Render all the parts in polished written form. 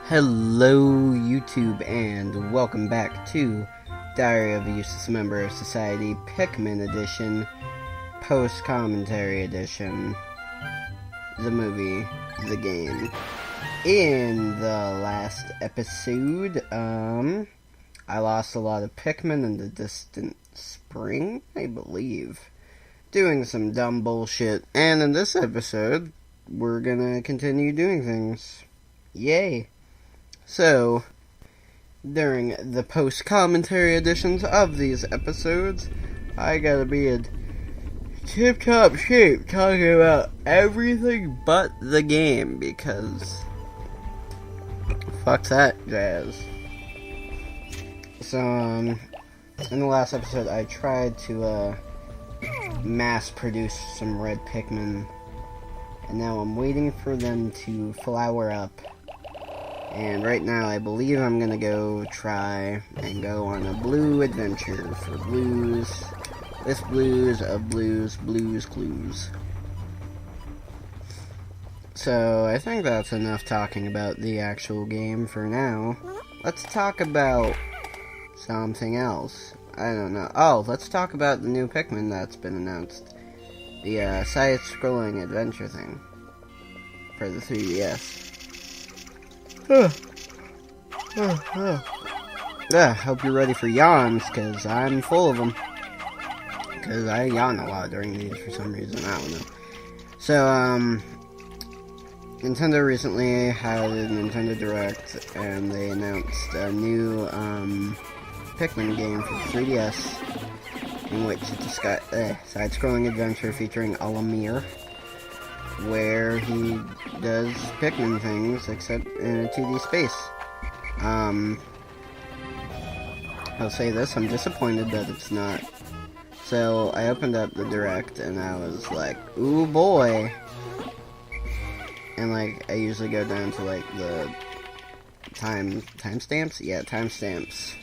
Hello YouTube and welcome back to Diary of a Useless Member of Society Pikmin Edition, Post-Commentary Edition, the movie, the game. In the last episode, I lost a lot of Pikmin in the distant spring, I believe, doing some dumb bullshit, and in this episode, we're gonna continue doing things. Yay! So, during the post-commentary editions of these episodes, I gotta be in tip-top shape talking about everything but the game, because fuck that jazz. So, in the last episode, I tried to, mass-produce some red Pikmin, and now I'm waiting for them to flower up. And right now, I believe I'm gonna go try and go on a blue adventure for blues. With blues of blues clues. So, I think that's enough talking about the actual game for now. Let's talk about something else. I don't know. Oh, let's talk about the new Pikmin that's been announced. The, side-scrolling adventure thing. For the 3DS. Hope you're ready for yawns, because I'm full of them. Because I yawn a lot during these for some reason, I don't know. So, Nintendo recently had a Nintendo Direct, and they announced a new, Pikmin game for the 3DS, in which it's a side-scrolling adventure featuring Alamir, where he does Pikmin things, except in a 2D space. I'll say this, I'm disappointed that it's not. So, I opened up the Direct, and I was like, ooh boy! And, like, I usually go down to, like, the timestamps? Yeah, timestamps.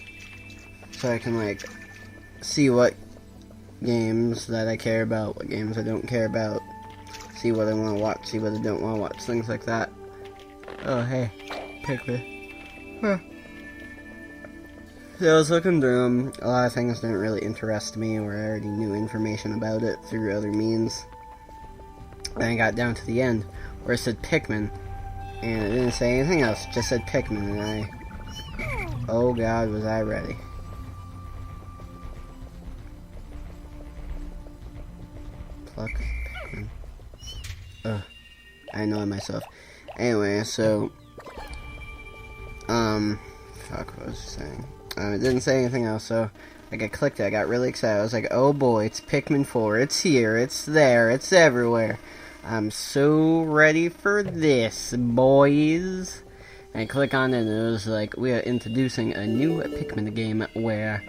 So I can, like, see what games that I care about, what games I don't care about. See what I want to watch, see what I don't want to watch, things like that. Oh, hey, Pikmin. Huh. So I was looking through them. A lot of things didn't really interest me, or I already knew information about it through other means. And I got down to the end, where it said Pikmin, and it didn't say anything else, it just said Pikmin, and oh god, was I ready. Pluck Pikmin. Ugh, I annoy myself. Anyway, so, fuck, what was I saying? It didn't say anything else, so, like, I clicked it, I got really excited, I was like, oh boy, it's Pikmin 4, it's here, it's there, it's everywhere. I'm so ready for this, boys. And I click on it, and it was like, we are introducing a new Pikmin game, where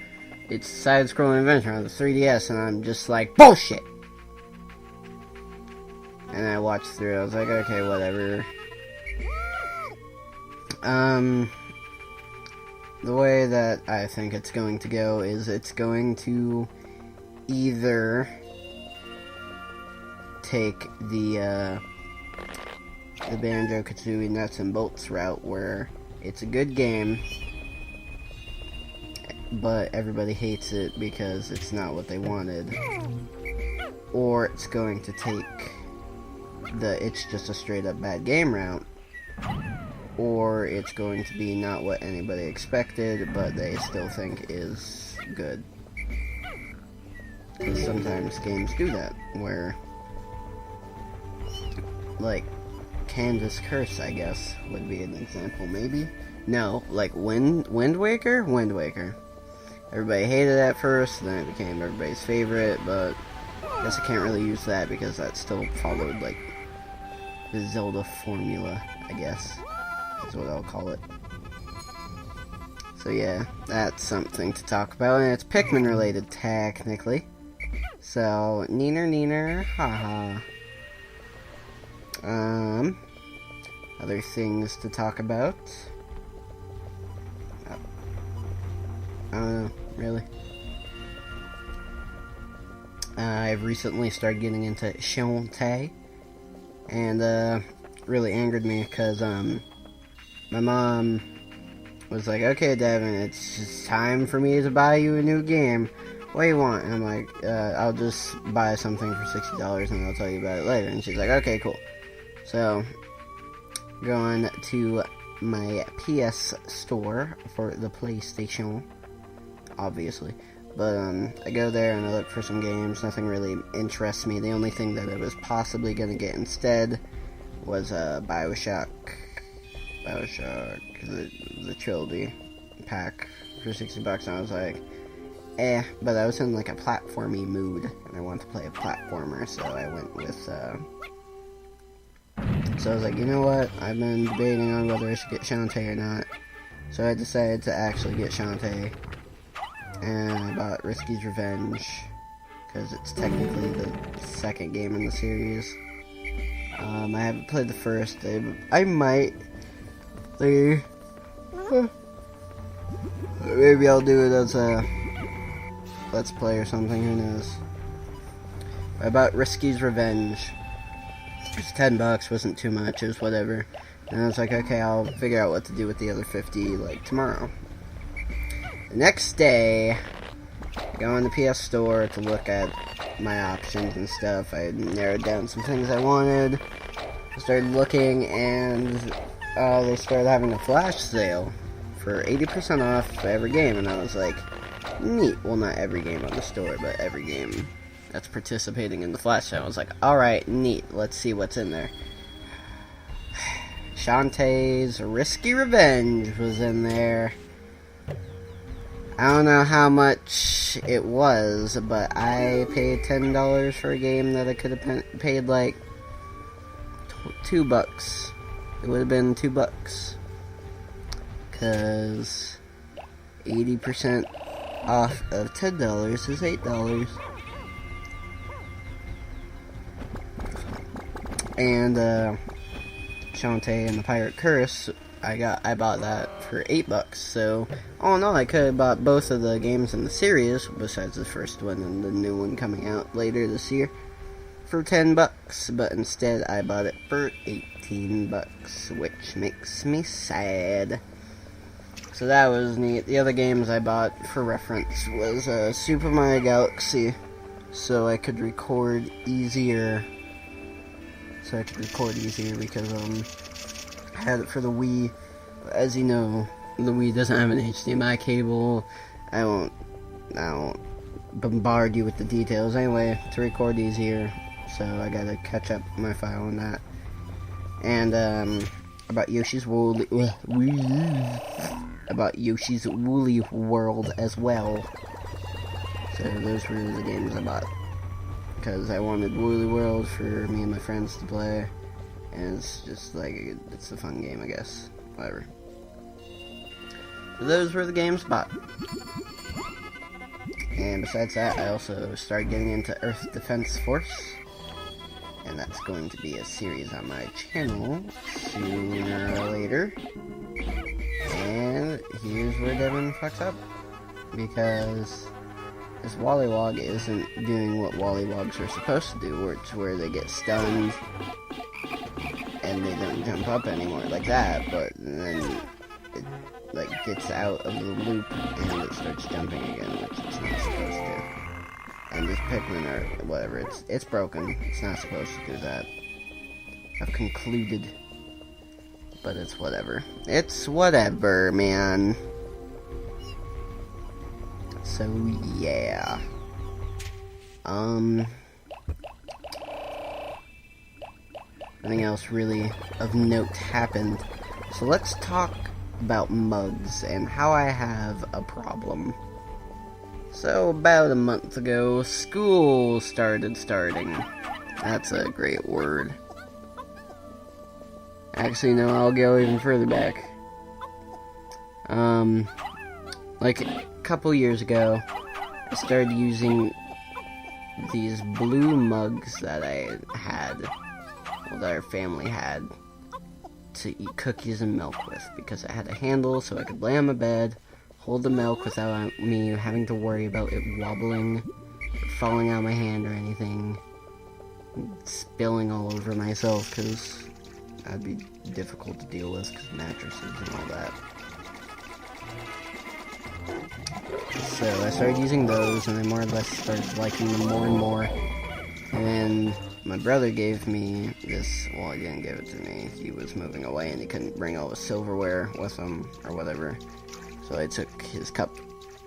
it's side-scrolling adventure on the 3DS, and I'm just like, bullshit! And I watched through it, I was like, okay, whatever. The way that I think it's going to go is it's going to either take the Banjo-Kazooie Nuts and Bolts route, where it's a good game, but everybody hates it because it's not what they wanted. Or it's going to take it's just a straight up bad game route, or it's going to be not what anybody expected, but they still think is good. Because sometimes games do that, where, like, Candace Curse, I guess, would be an example, maybe? No, like Wind Waker? Wind Waker. Everybody hated it at first, then it became everybody's favorite, but I guess I can't really use that because that still followed, like, the Zelda formula, I guess, is what I'll call it. So yeah, that's something to talk about, and it's Pikmin related, technically. So, neener, haha. Other things to talk about? I don't know, really. I've recently started getting into Shantae, and really angered me because my mom was like, okay, Devin, it's just time for me to buy you a new game. What do you want? And I'm like, I'll just buy something for $60 and I'll tell you about it later. And she's like, okay, cool. So, going to my PS store for the PlayStation, obviously. But, I go there and I look for some games. Nothing really interests me. The only thing that I was possibly going to get instead was, Bioshock, the trilogy pack for $60, and I was like, but I was in like a platformy mood, and I wanted to play a platformer, so I went with, so I was like, you know what, I've been debating on whether I should get Shantae or not, so I decided to actually get Shantae, and I bought Risky's Revenge, because it's technically the second game in the series. I haven't played the first. I might. Maybe I'll do it as a Let's Play or something. Who knows? I bought Risky's Revenge. It was $10. Wasn't too much. It was whatever. And I was like, okay, I'll figure out what to do with the other 50 like tomorrow. The next day, I go on the PS Store to look at my options and stuff. I narrowed down some things I wanted. I started looking, and they started having a flash sale for 80% off every game, and I was like, neat. Well, not every game on the store, but every game that's participating in the flash sale. I was like, alright, neat. Let's see what's in there. Shantae's Risky Revenge was in there. I don't know how much it was, but I paid $10 for a game that I could have paid like $2. It would have been $2. Because 80% off of $10 is $8. And Shantae and the Pirate Curse, I bought that for $8. So, oh no, I could have bought both of the games in the series, besides the first one and the new one coming out later this year, for $10. But instead, I bought it for $18, which makes me sad. So that was neat. The other games I bought for reference was Super Mario Galaxy, so I could record easier. Because I had it for the Wii. As you know, the Wii doesn't have an HDMI cable. I won't bombard you with the details. Anyway, to record easier, so I gotta catch up my file on that. And about Yoshi's Woolly World as well. So those were the games I bought, because I wanted Woolly World for me and my friends to play, and it's just like, it's a fun game, I guess. Whatever. So those were the games bought. And besides that, I also started getting into Earth Defense Force, and that's going to be a series on my channel sooner or later. And here's where Devin fucks up, because this Wollywog isn't doing what Wollywogs are supposed to do, where they get stunned and they don't jump up anymore like that, but then it like gets out of the loop and it starts jumping again, which it's not supposed to. And this Pikmin or whatever, it's broken. It's not supposed to do that. I've concluded. But it's whatever. It's whatever, man. So yeah. Nothing else really of note happened. So let's talk about mugs and how I have a problem. So about a month ago, school starting. That's a great word. Actually, no, I'll go even further back. Like a couple years ago, I started using these blue mugs that I had, well, that our family had, to eat cookies and milk with, because it had a handle so I could lay on my bed, hold the milk without me having to worry about it wobbling, or falling out of my hand or anything, spilling all over myself, because that'd be difficult to deal with because mattresses and all that. So I started using those, and I more or less started liking them more and more. And my brother gave me this, well, he didn't give it to me. He was moving away, and he couldn't bring all his silverware with him, or whatever. So I took his cup,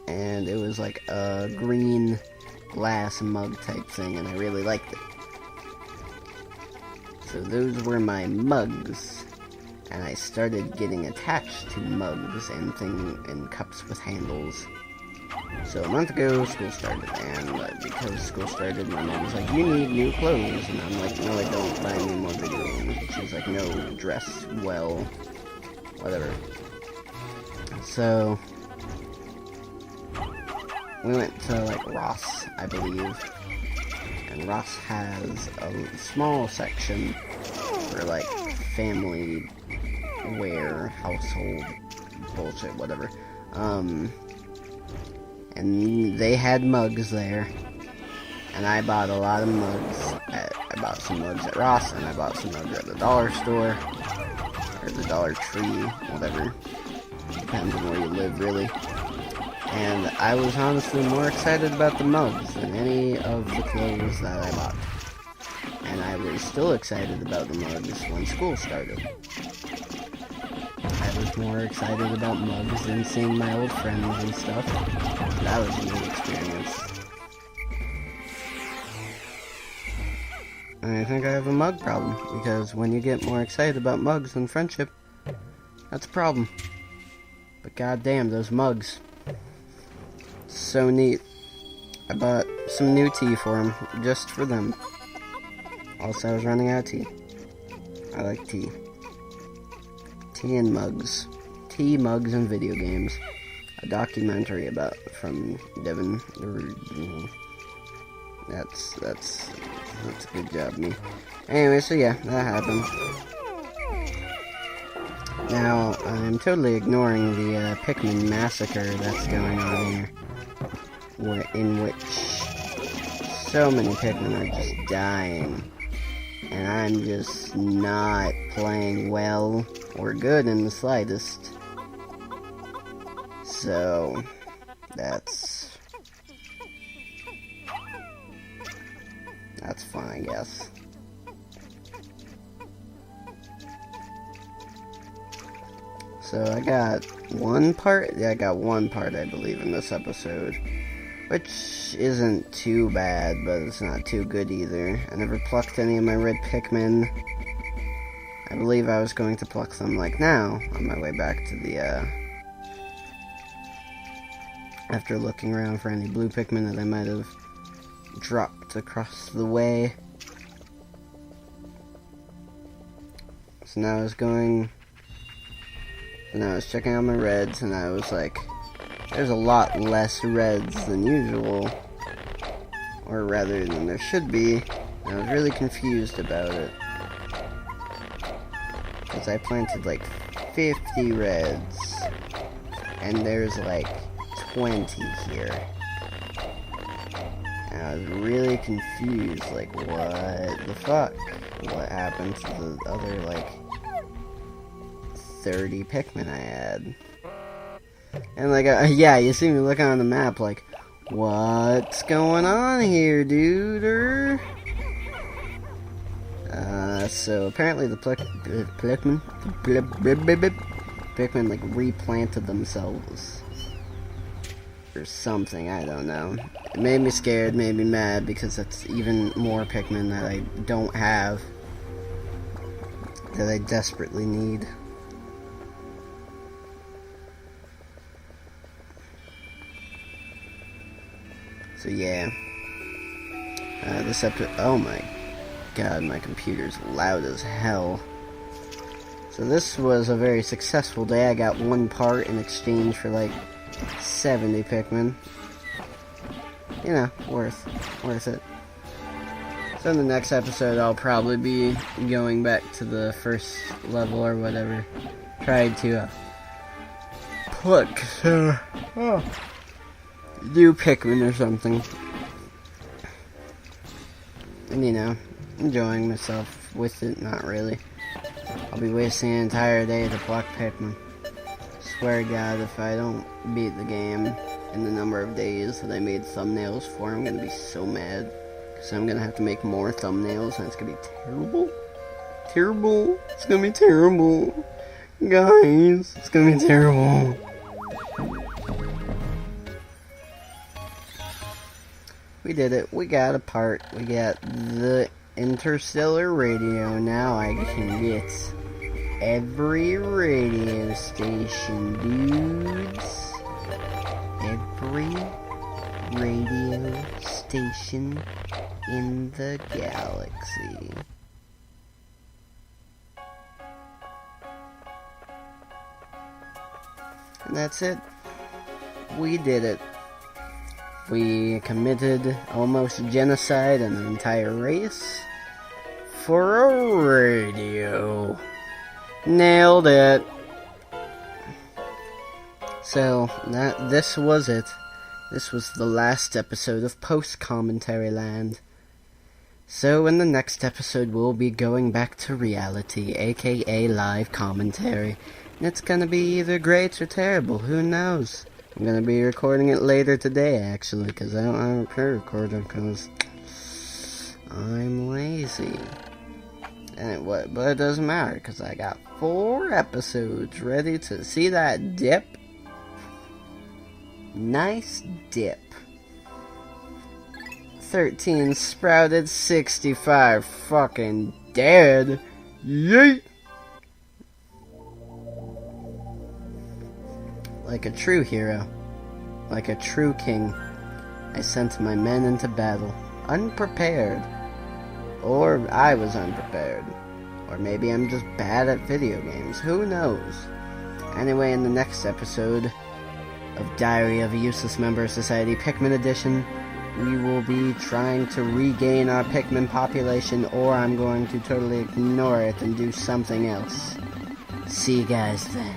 and it was like a green glass mug type thing, and I really liked it. So those were my mugs, and I started getting attached to mugs and cups with handles. So a month ago, school started, and because school started, my mom was like, "You need new clothes," and I'm like, "No, I don't, buy me more video games." And she's like, "No, dress well, whatever." So we went to, like, Ross, I believe, and Ross has a small section for, like, family wear, household bullshit, whatever. And they had mugs there, and I bought a lot of mugs. I bought some mugs at Ross, and I bought some mugs at the dollar store, or the Dollar Tree, whatever. Depends on where you live, really. And I was honestly more excited about the mugs than any of the clothes that I bought. And I was still excited about the mugs when school started. I was more excited about mugs than seeing my old friends and stuff. That was a new experience. And I think I have a mug problem, because when you get more excited about mugs than friendship, that's a problem. But goddamn, those mugs. So neat. I bought some new tea for them, just for them. Also, I was running out of tea. I like tea. Tea and mugs. Tea, mugs, and video games. A documentary from Devin. That's a good job, me. Anyway, so yeah, that happened. Now, I'm totally ignoring the Pikmin massacre that's going on here, in which so many Pikmin are just dying, and I'm just not playing well or good in the slightest. So, that's fun, I guess. So I got one part, I believe, in this episode, which isn't too bad, but it's not too good either. I never plucked any of my red Pikmin. I believe I was going to pluck them, like, now, on my way back to the, after looking around for any blue Pikmin that I might have dropped across the way. So now I was checking out my reds, and I was like, there's a lot less reds than usual, or rather than there should be, and I was really confused about it, because I planted like 50 reds, and there's like 20 here, and I was really confused, like, what the fuck? What happened to the other, like, 30 Pikmin I had? And, like, yeah, you see me looking on the map, like, what's going on here, dude? So apparently the Pikmin, like, replanted themselves. Or something, I don't know. It made me scared, made me mad, because that's even more Pikmin that I don't have, that I desperately need. So yeah, this episode, oh my god, my computer's loud as hell. So this was a very successful day. I got one part in exchange for like 70 Pikmin. You know, worth it. So in the next episode, I'll probably be going back to the first level or whatever. Try to pluck new Pikmin or something. And you know, enjoying myself with it, not really. I'll be wasting an entire day to pluck Pikmin. Swear to God, if I don't beat the game in the number of days that I made thumbnails for, I'm gonna be so mad. Because I'm gonna have to make more thumbnails, and it's gonna be terrible. Terrible. It's gonna be terrible. Guys, it's gonna be terrible. We did it. We got a part. We got the interstellar radio. Now I can get every radio station, dudes. Every radio station in the galaxy. And that's it. We did it. We committed almost genocide on an entire race for a radio. Nailed it. So, this was it. This was the last episode of Post-Commentary Land. So, in the next episode, we'll be going back to reality, aka live commentary. And it's gonna be either great or terrible, who knows? I'm gonna be recording it later today, actually, because I don't have a pre-recorder, because I'm lazy. But it doesn't matter, because I got 4 episodes ready to see that dip. Nice dip. 13 sprouted, 65 fucking dead. Yeet! Like a true hero, like a true king, I sent my men into battle, unprepared. Or I was unprepared. Or maybe I'm just bad at video games, who knows? Anyway, in the next episode of Diary of a Useless Member of Society Pikmin Edition, we will be trying to regain our Pikmin population, or I'm going to totally ignore it and do something else. See you guys then.